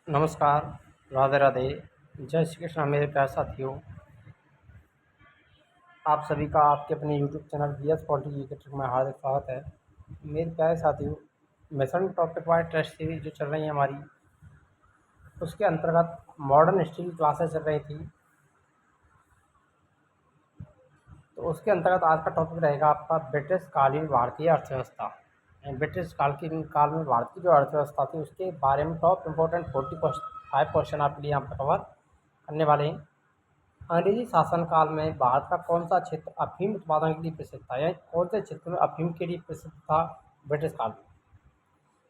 नमस्कार, राधे राधे, जय श्री कृष्ण मेरे प्यारे साथियों। आप सभी का आपके अपने YouTube channel BS polity educator में हार्दिक स्वागत है। मेरे प्यारे साथियों, mission topic wise test series जो चल रही है हमारी, उसके अंतर्गत मॉडर्न हिस्ट्री की क्लासेस चल रही थी। तो उसके अंतर्गत आज का टॉपिक रहेगा आपका ब्रिटिश कालीन भारतीय अर्थव्यवस्था। काल में भारत की जो अर्थव्यवस्था थी उसके बारे में टॉप इम्पोर्टेंट 45 क्वेश्चन आपके लिए यहाँ पर कवर करने वाले हैं। अंग्रेजी शासनकाल में भारत का कौन सा क्षेत्र अफीम उत्पादन के लिए प्रसिद्ध था, यानी कौन से क्षेत्र में अफीम के लिए प्रसिद्ध था ब्रिटिश काल में?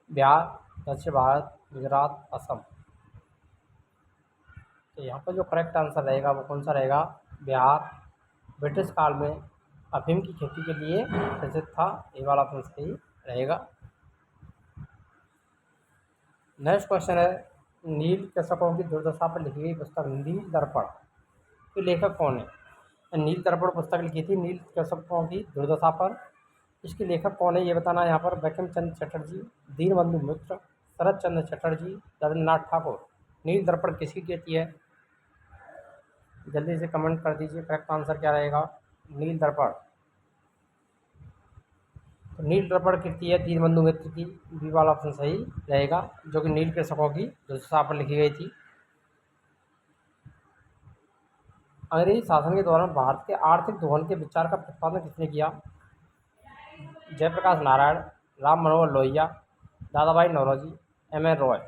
बिहार, दक्षिण भारत, गुजरात, असम। तो यहाँ पर जो करेक्ट आंसर रहेगा वो कौन सा रहेगा? बिहार ब्रिटिश काल में अफीम की खेती के लिए प्रसिद्ध था। ये वाला ऑप्शन सही रहेगा। नेक्स्ट क्वेश्चन है, नील कृषकों की दुर्दशा पर लिखी गई पुस्तक नील दर्पण के लेखक कौन है? नील दर्पण पुस्तक लिखी थी नील कृषकों की दुर्दशा पर। इसके लेखक कौन है ये बताना है यहाँ पर। बंकिम चंद्र चटर्जी, दीनबंधु मित्र, शरद चंद्र चटर्जी, रविन्द्रनाथ ठाकुर। नील दर्पण किसकी कृति है? जल्दी से कमेंट कर दीजिए, करेक्ट आंसर क्या रहेगा? नील दर्पण। तो नील दर्पण कृति है दीनबंधु मित्र की, बी वाला ऑप्शन सही रहेगा, जो कि नील कृषकों की दुर्दशा पर लिखी गई थी। अंग्रेजी शासन के दौरान भारत के आर्थिक दोहन के विचार का प्रतिपादन किसने किया? जयप्रकाश नारायण, राम मनोहर लोहिया, दादाभाई नौरोजी, M.N. रॉय।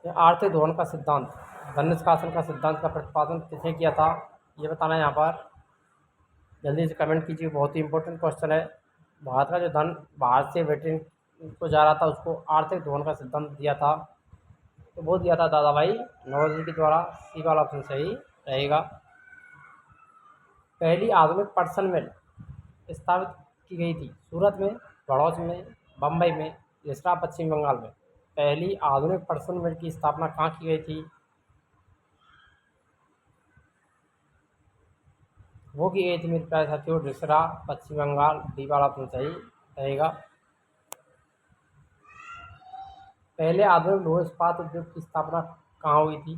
आर्थिक दोहन का सिद्धांत, धन निष्कासन का सिद्धांत का प्रतिपादन किसने किया था ये बताना है यहाँ पर। जल्दी से कमेंट कीजिए, बहुत ही इंपॉर्टेंट क्वेश्चन है। भारत का जो धन बाहर से ब्रिटेन को जा रहा था उसको आर्थिक दोहन का सिद्धांत दिया था, तो वो दिया था दादाभाई नौरोजी के द्वारा। सी वाला ऑप्शन सही रहेगा। पहली आधुनिक पर्सन मिल स्थापित की गई थी सूरत में, बड़ौच में, बम्बई में, इसरा पश्चिम बंगाल में। पहली आधुनिक पर्सन मिल की स्थापना कहाँ की गई थी? वो की गई थी मेरे प्यारे साथियों रिसरा, पश्चिम बंगाल। डी वाला ऑप्शन सही रहेगा। पहले आधुनिक लौह इस्पात उद्योग की स्थापना कहाँ हुई थी?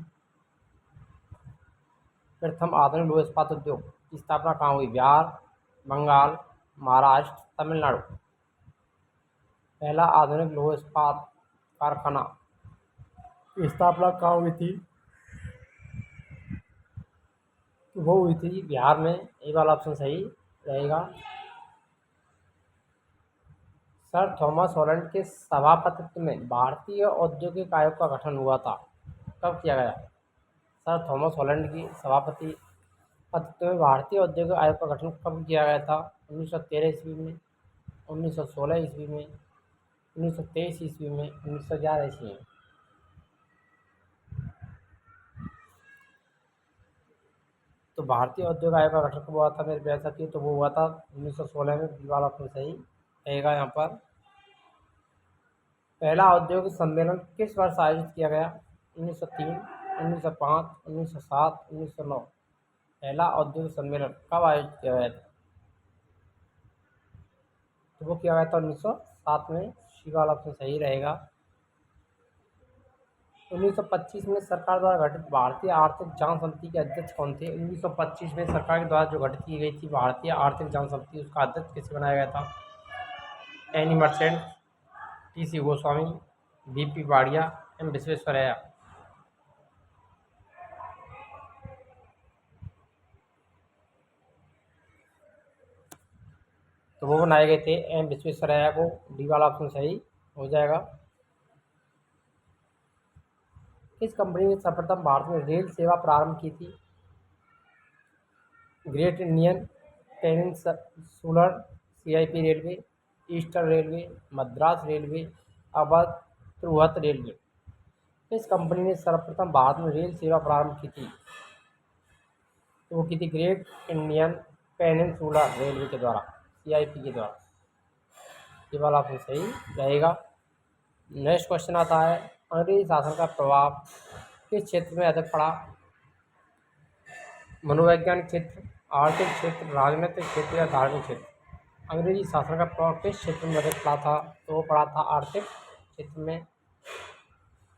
प्रथम आधुनिक लौह इस्पात उद्योग की स्थापना कहाँ हुई? बिहार, बंगाल, महाराष्ट्र, तमिलनाडु। पहला आधुनिक लौह इस्पात कारखाना की स्थापना कहाँ हुई थी? वो हुई थी बिहार में। ये वाला ऑप्शन सही रहेगा। सर थॉमस हॉलैंड के सभापतित्व में भारतीय औद्योगिक आयोग का गठन हुआ था, कब किया गया? सर थॉमस हॉलैंड की सभापतित्व में भारतीय औद्योगिक आयोग का गठन कब किया गया था? 1913 ईस्वी में, 1916 ईस्वी में, 1923 ईस्वी में, 1911 ईस्वी में। तो भारतीय औद्योगिक आयोग का गठन कब हुआ था मेरे प्यारे साथियों? तो वो हुआ था 1916 में। बी वाला ऑप्शन सही रहेगा यहाँ पर। पहला औद्योगिक सम्मेलन किस वर्ष आयोजित किया गया? 1903, 1905, 1907, 1909। पहला औद्योगिक सम्मेलन कब आयोजित किया गया था? तो वो किया गया था 1907 में। सी वाला ऑप्शन सही रहेगा। 1925 में सरकार द्वारा गठित भारतीय आर्थिक जांच समिति के अध्यक्ष कौन थे? 1925 में सरकार के द्वारा जो गठित की गई थी भारतीय आर्थिक जांच समिति, उसका अध्यक्ष किसे बनाया गया था? Any merchant, T.C. Goswami, V.P. Wadia, M. Visvesvaraya. तो वो बनाए गए थे M. विश्वेश्वरैया को। डी वाला ऑप्शन सही हो जाएगा। किस कंपनी ने सर्वप्रथम भारत में रेल सेवा प्रारंभ की थी? Great Indian Peninsular, CIP railway, Eastern railway, Madras railway, Awadh Tirhut railway. किस कंपनी ने सर्वप्रथम भारत में रेल सेवा प्रारंभ की थी? तो वो की थी ग्रेट इंडियन पेनिनसुलर रेलवे के द्वारा, CIP के द्वारा। ये वाला ऑप्शन सही रहेगा। नेक्स्ट क्वेश्चन आता है, अंग्रेजी शासन का प्रभाव किस क्षेत्र में अधिक पड़ा? मनोवैज्ञानिक क्षेत्र, आर्थिक क्षेत्र, राजनीतिक क्षेत्र या धार्मिक क्षेत्र? अंग्रेजी शासन का प्रभाव किस क्षेत्र में अधिक पड़ा था? तो वो पड़ा था आर्थिक क्षेत्र में।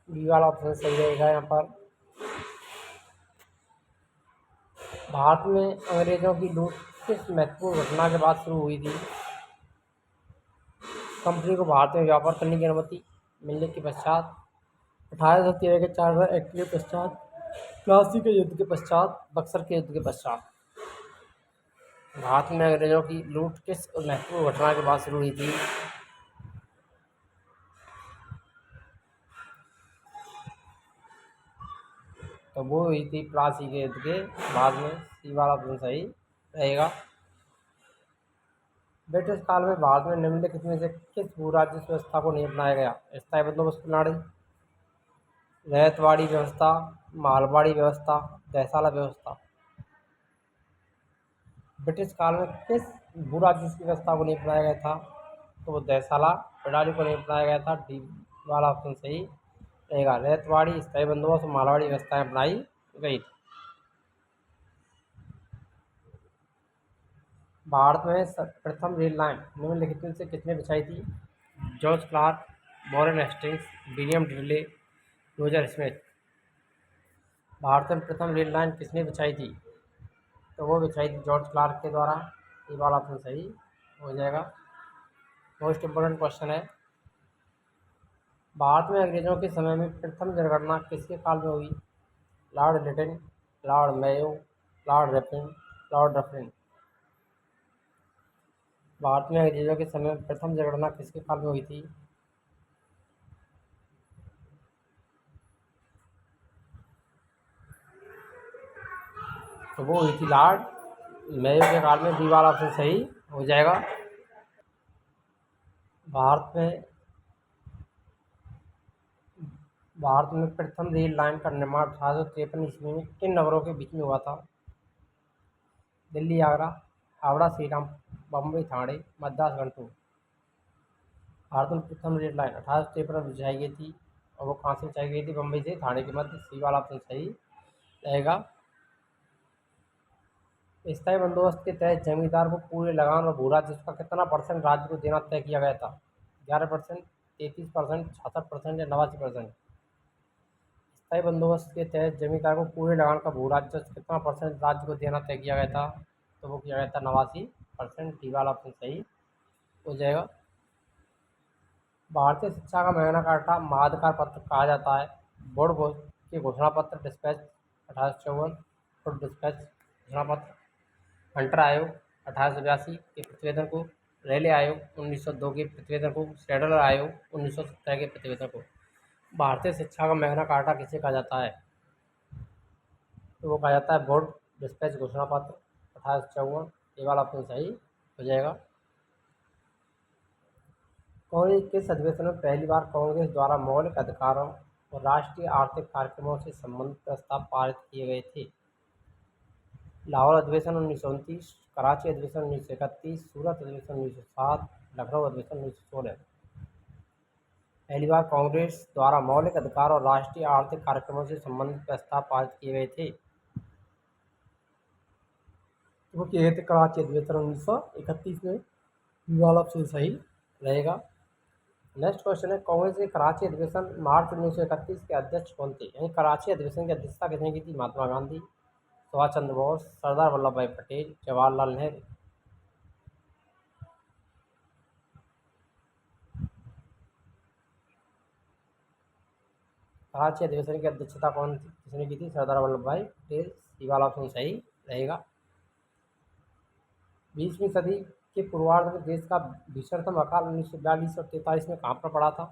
बी वाला ऑप्शन सही रहेगा यहाँ पर। भारत में अंग्रेजों की लूट किस महत्वपूर्ण घटना के बाद शुरू हुई थी? कंपनी को भारत में व्यापार करने की अनुमति मिलने के पश्चात, 1813 के चार्टर एक्ट के पश्चात, प्लासी के युद्ध के पश्चात, बक्सर के युद्ध के पश्चात। भारत में अंग्रेजों की लूट किस महत्वपूर्ण घटना के बाद शुरू हुई थी? तो वो हुई थी प्लासी के युद्ध के बाद में। सी वाला ऑप्शन सही रहेगा। ब्रिटिश काल में भारत में निम्नलिखित में से किस भू राजस्व व्यवस्था को नहीं अपनाया गया? स्थायी बंदोबस्त प्रणाली, रैयतवाड़ी व्यवस्था, मालवाड़ी व्यवस्था, देसाला व्यवस्था। ब्रिटिश काल में किस भू राजस्व की व्यवस्था को नहीं अपनाया गया था? तो वो देसाला प्रणाली को नहीं अपनाया गया था। डी वाला ऑप्शन सही रहेगा। रैयतवाड़ी, स्थायी बंदोबस्त, मालवाड़ी व्यवस्थाएं अपनाई गई थी। भारत में प्रथम रेल लाइन निम्नलिखित में से किसने बिछाई थी? George Clarke, Warren Hastings, William Dilley, Roger Smith. भारत में प्रथम रेल लाइन किसने बिछाई थी? तो वो बिछाई थी जॉर्ज क्लार्क के द्वारा। ये वाला ऑप्शन सही हो जाएगा। मोस्ट इम्पोर्टेंट क्वेश्चन है, भारत में अंग्रेजों के समय में प्रथम जनगणना किसके काल में हुई? Lord Lytton, Lord Mayo, Lord Dufferin, Lord Dufferin. भारत में अंग्रेजों के समय में प्रथम जनगणना किसके काल में हुई थी? तो वो हुई थी लॉर्ड मेयो के काल में। बी वाला ऑप्शन सही हो जाएगा। भारत में भारत में प्रथम रेल लाइन का निर्माण 1853 ईस्वी में किन नगरों के बीच में हुआ था? दिल्ली आगरा, हावड़ा श्रीराम, बम्बई ठाणे, मद्रास कानपुर। भारत में प्रथम रेल लाइन 1853 में बिछाई गई थी और वो कहाँ से बिछाई गई थी? बम्बई से ठाणे के मध्य। सी वाला ऑप्शन सही रहेगा। स्थायी बंदोबस्त के तहत जमींदार को पूरे लगान और भू राजस्व का कितना परसेंट राज्य को देना तय किया गया था? 11%, 33%, 66% या 89%। स्थायी बंदोबस्त के तहत जमींदार को पूरे लगान का भू राजस्व कितना परसेंट राज्य को देना तय किया गया था? तो वो किया गया था 89%। डी वाला ऑप्शन सही हो जाएगा। भारतीय शिक्षा का मैग्ना कार्टा माध्यकार पत्र कहा जाता है? बोर्ड के घोषणा पत्र डिस्पैच 1854, फुट डिस्पैच घोषणा पत्र, हंटर आयोग 1882 के प्रतिवेदन को, रेले आयोग 1902 के प्रतिवेदन को, सैडलर आयोग 1917 के प्रतिवेदन को। भारतीय शिक्षा का मैग्ना कार्टा किसे कहा जाता है? तो वो कहा जाता है बोर्ड डिस्पैच घोषणा पत्र 1854। ये वाला ऑप्शन सही हो जाएगा। कांग्रेस किस अधिवेशन में पहली बार कांग्रेस द्वारा मौलिक अधिकारों और राष्ट्रीय आर्थिक कार्यक्रमों से संबंधित प्रस्ताव पारित किए गए थे? लाहौर अधिवेशन 1929, कराची अधिवेशन 1931, सूरत अधिवेशन 1907, लखनऊ अधिवेशन 1916। पहली बार कांग्रेस द्वारा मौलिक अधिकार और राष्ट्रीय आर्थिक कार्यक्रमों से संबंधित प्रस्ताव पारित किए गए थे। वो किए गए थे कराची अधिवेशन 1931 में। ये वाला ऑप्शन सही रहेगा। नेक्स्ट क्वेश्चन है, कांग्रेस के कराची अधिवेशन मार्च 1931 के अध्यक्ष कौन थे? यानी कराची अधिवेशन की अध्यक्षता किसने की थी? महात्मा गांधी, सुभाष चंद्र बोस, सरदार वल्लभ भाई पटेल, जवाहरलाल नेहरू। कराची अधिवेशन की अध्यक्षता किसने की थी? सरदार वल्लभ भाई पटेल। सी वाला ऑप्शन सही रहेगा। 20वीं सदी के पूर्वार्ध में देश का भीषणतम अकाल 1942 और 43 में कहाँ पर पड़ा था?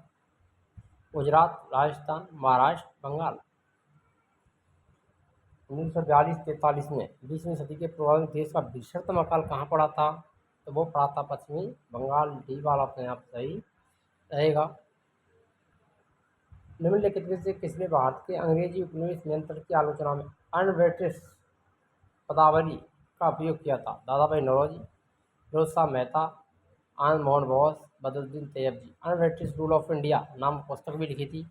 गुजरात, राजस्थान, महाराष्ट्र, बंगाल। 1942-43 में 20वीं सदी के पूर्वार्ध में देश का भीषणतम अकाल कहाँ पड़ा था? तो वो पड़ा था पश्चिमी बंगाल। डी वाला ऑप्शन यहाँ पर सही रहेगा। निम्नलिखित में से किसने भारत के अंग्रेजी उपनिवेश नियंत्रण की आलोचना में अनब्रिटिश पदावली का उपयोग किया था? Dadabhai Naoroji, Pherozeshah Mehta, Anand Mohan Bose, Badruddin Tyabji. UnBritish rule of India नाम पुस्तक भी लिखी थी,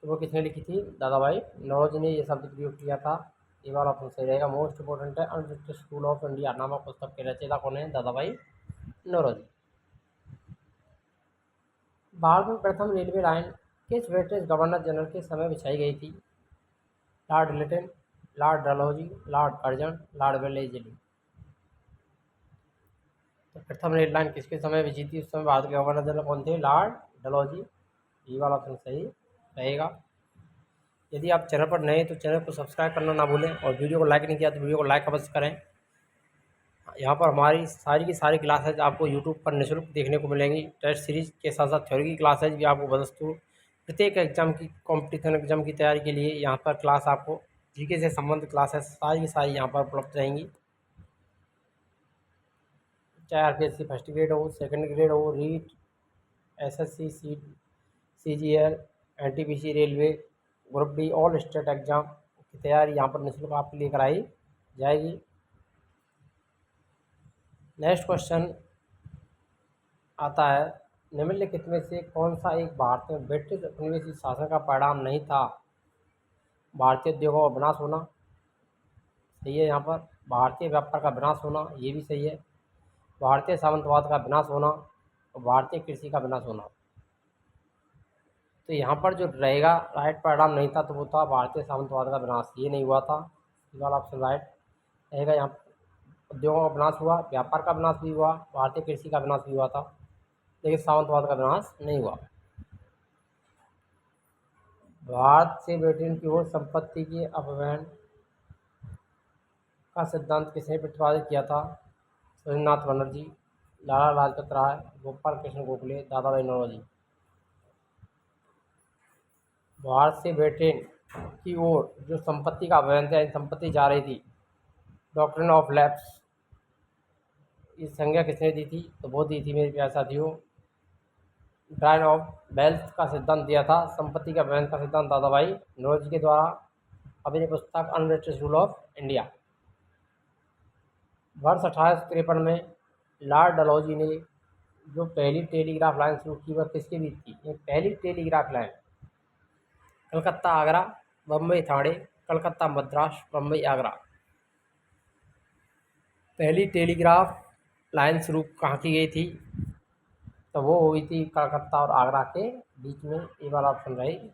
तो वो किसने लिखी थी? दादा भाई नौरोजी ने ये शब्द प्रयोग किया था। ये वाला ऑप्शन सही रहेगा। मोस्ट इंपोर्टेंट है, अनब्रिटिश रूल ऑफ इंडिया नामक पुस्तक के रचयिता कौन है? दादा भाई नौरोजी। भारत में प्रथम रेलवे लाइन किस ब्रिटिश गवर्नर जनरल के समय बिछाई गई थी? Lord Lytton, Lord Dalhousie, Lord Curzon, Lord Wellesley. तो प्रथम रेल लाइन किसके समय बिछी थी? उस समय भारत के गवर्नर जनरल कौन थे? लॉर्ड डलहौजी। ये वाला ऑप्शन सही रहेगा। यदि आप चैनल पर नए हैं तो चैनल को सब्सक्राइब करना ना भूलें, और वीडियो को लाइक नहीं किया तो वीडियो को लाइक अवश्य करें। यहाँ पर हमारी सारी की सारी क्लासेज आपको यूट्यूब पर निःशुल्क देखने को मिलेंगी। टेस्ट सीरीज के साथ साथ थ्योरी की क्लासेज भी आपको वस्तु प्रत्येक एग्जाम की कॉम्पिटिशन एग्जाम की तैयारी के लिए यहाँ पर क्लास आपको जीके से संबंधित क्लासेस सारी की सारी यहाँ पर उपलब्ध रहेंगी। चाहे आरपीएससी फर्स्ट ग्रेड हो, सेकंड ग्रेड हो, REET, SSC, CGL, NTPC, railway, group D, all state exam की तैयारी यहाँ पर निःशुल्क आपके लिए कराई जाएगी। नेक्स्ट क्वेश्चन आता है, निम्नलिखित में से कौन सा एक भारत में ब्रिटिश उपनिवेशी शासन का परिणाम नहीं था? भारतीय उद्योगों का विनाश होना सही है। यहाँ पर भारतीय व्यापार का विनाश होना, ये भी सही है। भारतीय सामंतवाद का विनाश होना और भारतीय कृषि का विनाश होना। तो यहाँ पर जो रहेगा राइट परिणाम नहीं था तो वो था भारतीय सामंतवाद का विनाश, ये नहीं हुआ था। ये वाला ऑप्शन राइट रहेगा। यहाँ उद्योगों का विनाश हुआ, व्यापार का विनाश भी हुआ, भारतीय कृषि का विनाश भी हुआ था, लेकिन सामंतवाद का विनाश नहीं हुआ। भारत से ब्रिटेन की ओर संपत्ति के अपवहन का सिद्धांत किसने प्रतिपादित किया था? सुरेंद्रनाथ बनर्जी, लाला लाजपत राय, गोपाल कृष्ण गोखले, दादा भाई नौरोजी। भारत से ब्रिटेन की ओर जो संपत्ति का अपहरण था, संपत्ति जा रही थी, डॉक्ट्रिन ऑफ लैप्स, इस संज्ञा किसने दी थी? तो वो दी थी मेरे प्यारे साथियों, ड्राइन ऑफ वेल्थ का सिद्धांत दिया था, संपत्ति का अपहरण का सिद्धांत दादा भाई नौरोजी के द्वारा, अपनी पुस्तक अनब्रिटिश रूल ऑफ इंडिया। वर्ष 1853 में लॉर्ड डलहौजी ने जो पहली टेलीग्राफ लाइन शुरू की वह किसके बीच थी? ये पहली टेलीग्राफ लाइन कलकत्ता आगरा, बम्बई ठाणे, कलकत्ता मद्रास, बम्बई आगरा। पहली टेलीग्राफ लाइन शुरू कहाँ की गई थी? तो वो हुई थी कलकत्ता और आगरा के बीच में। ये वाला ऑप्शन राइट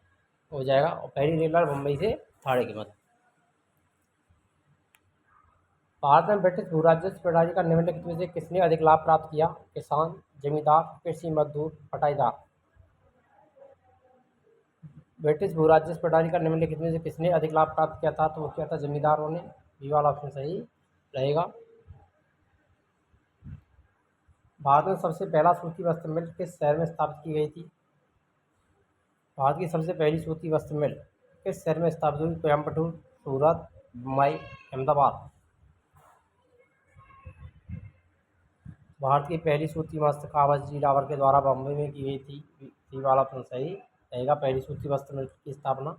हो जाएगा। और पहली रेल लाइन मुंबई से ठाणे के मध्य। भारत में ब्रिटिश भूराजस्व प्रणाली का निम्नलिखित में से किसने अधिक लाभ प्राप्त किया? किसान, जमींदार, कृषि मजदूर, बटाईदार। ब्रिटिश भूराजस्व प्रणाली का निम्नलिखित में से किसने अधिक लाभ प्राप्त किया था? तो वो किया था जमींदारों ने। बी वाला ऑप्शन सही रहेगा। भारत में सबसे पहला सूती वस्त्र मिल किस शहर में स्थापित की गई थी? भारत की सबसे पहली सूती वस्त्र मिल किस शहर में स्थापित हुई? कोयम्बटूर, सूरत, मुंबई, अहमदाबाद। भारत की पहली सूती वस्त्र कागज जी डावर के द्वारा बम्बई में की गई थी। सी वाला ऑप्शन सही रहेगा। पहली सूती वस्त्र मिल की स्थापना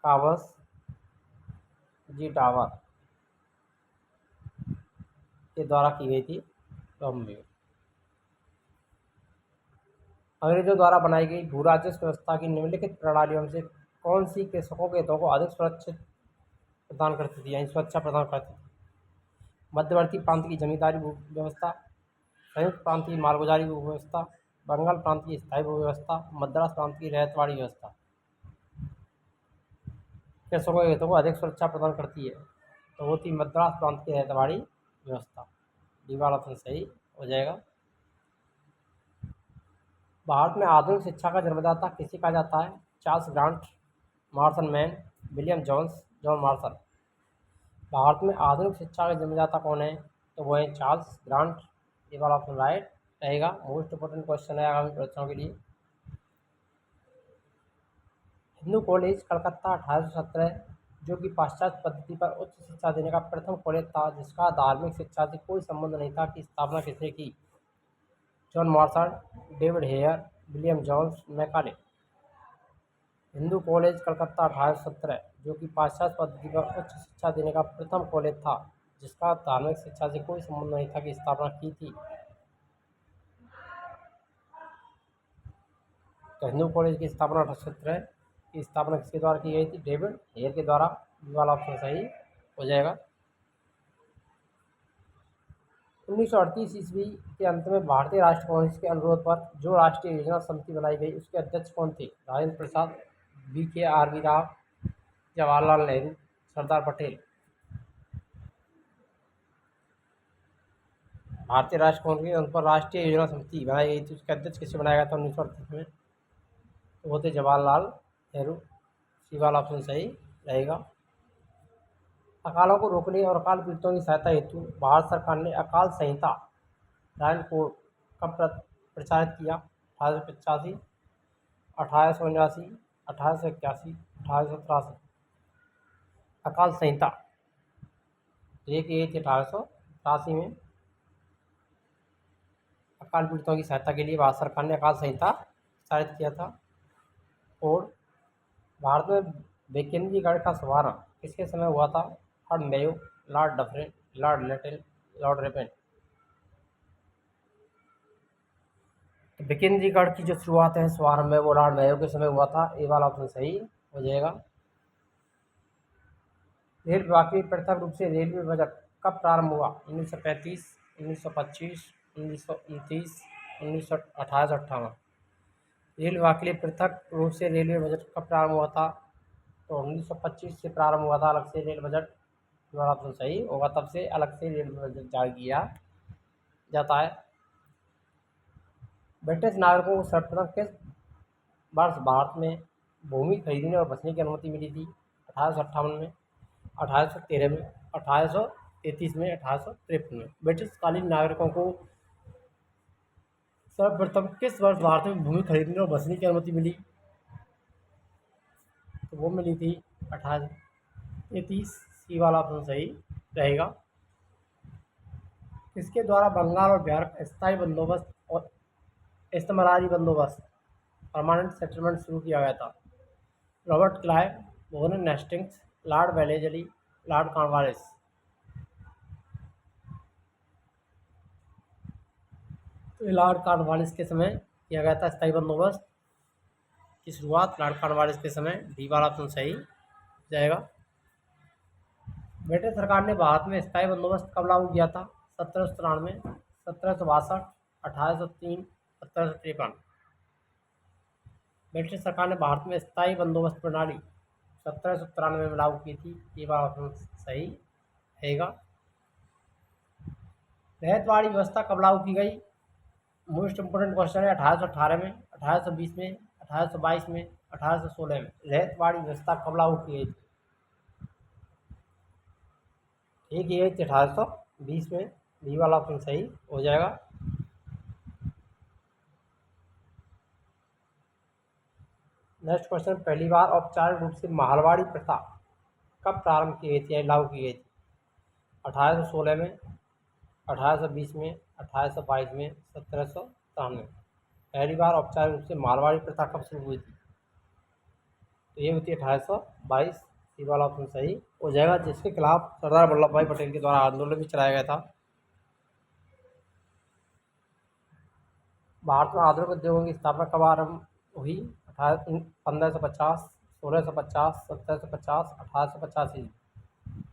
कागज जी डावर के द्वारा की गई थी बम्बई में। अंग्रेजों द्वारा बनाई गई भू राजस्व व्यवस्था की निम्नलिखित प्रणालियों से कौन सी कृषकों के हितों को अधिक सुरक्षित प्रदान करती थी, यानी सुरक्षा प्रदान करती थी? मध्यवर्ती प्रांत की जमींदारी भू व्यवस्था, संयुक्त प्रांत की मालगुजारी भू व्यवस्था, बंगाल प्रांत की स्थायी भू व्यवस्था, मद्रास प्रांत की रैयतवाड़ी व्यवस्था। कृषकों के हितों को अधिक सुरक्षा प्रदान करती है तो वो थी मद्रास प्रांत की रैयतवाड़ी व्यवस्था। डी वाला ऑप्शन सही हो जाएगा। भारत में आधुनिक शिक्षा का जन्मदाता किसे कहा जाता है? Charles Grant, Marshman, William Jones, John Marshall. भारत में आधुनिक शिक्षा के जन्मदाता कौन है? तो वो है चार्ल्स ग्रांट। ये वाला ऑप्शन राइट रहेगा। मोस्ट इंपोर्टेंट क्वेश्चन है आगामी परीक्षाओं के लिए। हिंदू कॉलेज कलकत्ता 1817, जो कि पाश्चात्य पद्धति पर उच्च शिक्षा देने का प्रथम कॉलेज था जिसका धार्मिक शिक्षा से कोई संबंध नहीं था, की स्थापना किसने की? John Marshall, David Hare, William Jones, Macaulay. Hindu college Calcutta 1817, जो कि पाश्चात्य पद्धति पर उच्च शिक्षा देने का प्रथम कॉलेज था जिसका धार्मिक शिक्षा से कोई संबंध नहीं था, की स्थापना की थी? तो हिंदू कॉलेज की स्थापना 1817 की स्थापना किसके द्वारा की गई थी? डेविड हेयर के द्वारा। ये वाला ऑप्शन सही हो जाएगा। 1938 ईस्वी के अंत में भारतीय राष्ट्रीय कांग्रेस के अनुरोध पर जो राष्ट्रीय योजना समिति बनाई गई उसके अध्यक्ष कौन थे? राजेंद्र प्रसाद, BK राव, जवाहरलाल नेहरू, सरदार पटेल। भारतीय राष्ट्रीय कांग्रेस के अनुरोध पर राष्ट्रीय योजना समिति बनाई गई थी, उसके अध्यक्ष किसे बनाया गया था 1938 में? तो वो थे जवाहरलाल नेहरू। सी वाला ऑप्शन सही रहेगा। अकालों को रोकने और अकाल पीड़ितों की सहायता हेतु भारत सरकार ने अकाल संहिता रॉयल कोड कब प्रचारित किया? 1885, 1879, 1881, 1883। अकाल संहिता एक ये थी 1883 में। अकाल पीड़ितों की सहायता के लिए भारत सरकार ने अकाल संहिता प्रचारित किया था। और भारत में बेकेंद्रीयगढ़ का शुभारंभ किसके समय हुआ था? Lord Mayo, Lord Dufferin, Lord little, Lord Ripon. तो बेकेंद्रीगढ़ की जो शुरुआत है, शुभारंभ है, वो लॉर्ड मेयो के समय हुआ था। ए वाला ऑप्शन सही हो जाएगा। रेल विभाग की पृथक रूप से रेलवे बजट कब प्रारंभ हुआ? 1935, 1925, 1929, 1858। रेल विभाग के लिए पृथक रूप से रेलवे बजट कब प्रारंभ हुआ था? तो 1925 से प्रारंभ हुआ था अलग से रेल बजट। वाला ऑप्शन सही होगा, तब से अलग से रेल बजट जारी किया जाता है। ब्रिटिश नागरिकों को सर्वप्रथम किस वर्ष भारत में भूमि खरीदने और बसने की अनुमति मिली थी? 1858 में, 1813 में, 1833 में, 1853 में। ब्रिटिशकालीन नागरिकों को सर्वप्रथम किस वर्ष भारत में भूमि खरीदने और बसने की अनुमति मिली? तो वो मिली थी 1833। सी वाला ऑप्शन सही रहेगा। इसके द्वारा बंगाल और बिहार का स्थायी बंदोबस्त और इस्तेमारी बंदोबस्त परमानेंट सेटलमेंट शुरू किया गया था? Robert Clive, Warren Hastings, Lord Wellesley, Lord Cornwallis. तो लॉर्ड कॉर्नवालिस के समय किया गया था स्थायी बंदोबस्त की शुरुआत। लॉर्ड कॉर्नवालिस के समय। डी वाला ऑप्शन सही जाएगा। ब्रिटिश सरकार ने भारत में स्थायी बंदोबस्त कब लागू किया था? 1793, 1762, 1803, 1753। ब्रिटिश सरकार ने भारत में स्थायी बंदोबस्त प्रणाली 1793 में लागू की थी। ये वाला ऑप्शन सही रहेगा। रैयतवाड़ी व्यवस्था कब लागू की गई? मोस्ट इम्पोर्टेंट क्वेश्चन है। 1818 में, 1820 में, 1822 में, 1816 में। रैयतवाड़ी व्यवस्था कब लागू की गई थी? एक ये 1820 में। बी वाला ऑप्शन सही हो जाएगा। नेक्स्ट क्वेश्चन, पहली बार औपचारिक रूप से मारवाड़ी प्रथा कब प्रारंभ की गई थी या लागू की गई थी? 1816 में, 1820 में, 1822 में, 1793। पहली बार औपचारिक रूप से मारवाड़ी प्रथा कब शुरू हुई थी? तो ये होती है 1822। सी वाला ऑप्शन सही हो जाएगा, जिसके खिलाफ सरदार वल्लभ भाई पटेल के द्वारा आंदोलन भी चलाया गया था। भारत में आधुनिक उद्योगों की स्थापना कब आरंभ हुई? 1550, 1650, 1750, 1850 ईस्वी।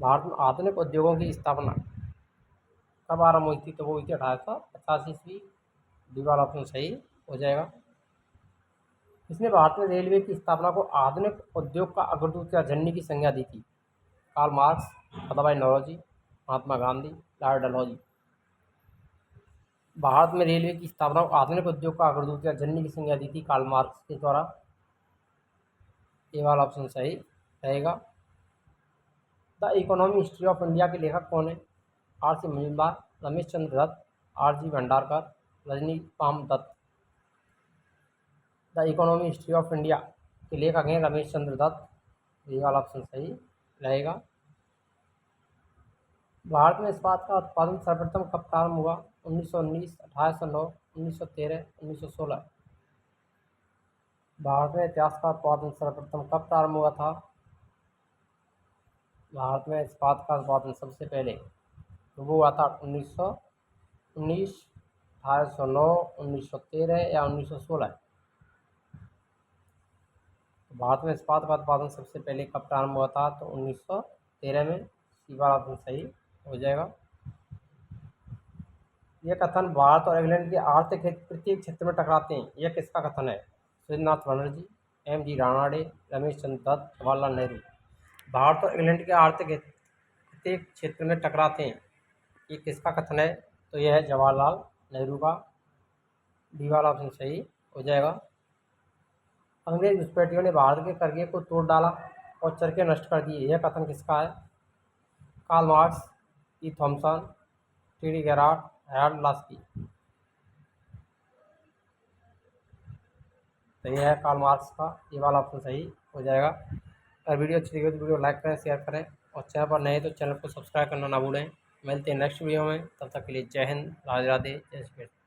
भारत में आधुनिक उद्योगों की स्थापना कब आरंभ हुई थी? तो वो हुई थी 1850 ईस्वी। डी वाला ऑप्शन सही हो जाएगा। इसने भारत में रेलवे की स्थापना को आधुनिक उद्योग का अग्रदूत या जननी की संज्ञा दी थी? Karl Marx, Dadabhai Naoroji, Mahatma Gandhi, Lord Dalhousie. Bharat में रेलवे की स्थापना को आधुनिक उद्योग का अग्रदूत या जननी की संज्ञा दी थी कार्ल मार्क्स के द्वारा। ये वाला ऑप्शन सही रहेगा। The economy history of India के लेखक कौन है? R.C. Majumdar, Ramesh Chandra Dutt, R.G. Bhandarkar, Rajnikant Dutt. The economy history of India के लेखक हैं रमेश चंद्र दत्त। ये वाला ऑप्शन सही रहेगा। भारत में इस्पात का उत्पादन सर्वप्रथम कब प्रारंभ हुआ? 1919, 1809, 1913, 1916। भारत में इतिहास का उत्पादन सर्वप्रथम कब प्रारंभ हुआ था? भारत में इस्पात का उत्पादन सबसे पहले तो वो हुआ था 1919, 1809, 1913 या 1916। तो भारत में इस्पात का उत्पादन सबसे पहले कब प्रारंभ हुआ था? तो 1913 में। सी वाला ऑप्शन सही हो जाएगा। यह कथन भारत और इंग्लैंड के आर्थिक हित प्रत्येक क्षेत्र में टकराते हैं। यह किसका कथन है? सुरेंद्रनाथ बनर्जी, M.G. रानाडे, रमेश चंद्र दत्त, जवाहरलाल नेहरू। भारत और इंग्लैंड के आर्थिक हित प्रत्येक क्षेत्र में टकराते हैं, ये किसका कथन है? तो यह है जवाहरलाल नेहरू का। डी वाला ऑप्शन सही हो जाएगा। अंग्रेज घुसपैठियों ने भारत के करघे को तोड़ डाला और चरखे नष्ट कर दिए, यह कथन किसका है? Karl Marx, E Thompson, T D. Garratt, Harold Laski. तो यह है कार्ल मार्क्स का, ये वाला ऑप्शन सही हो जाएगा। अगर वीडियो अच्छी लगी तो वीडियो लाइक करें, शेयर करें और चैनल पर नए तो चैनल को सब्सक्राइब करना ना भूलें। मिलते हैं नेक्स्ट वीडियो में, तब तक के लिए जय हिंद, राधे राधे, जय श्री कृष्ण।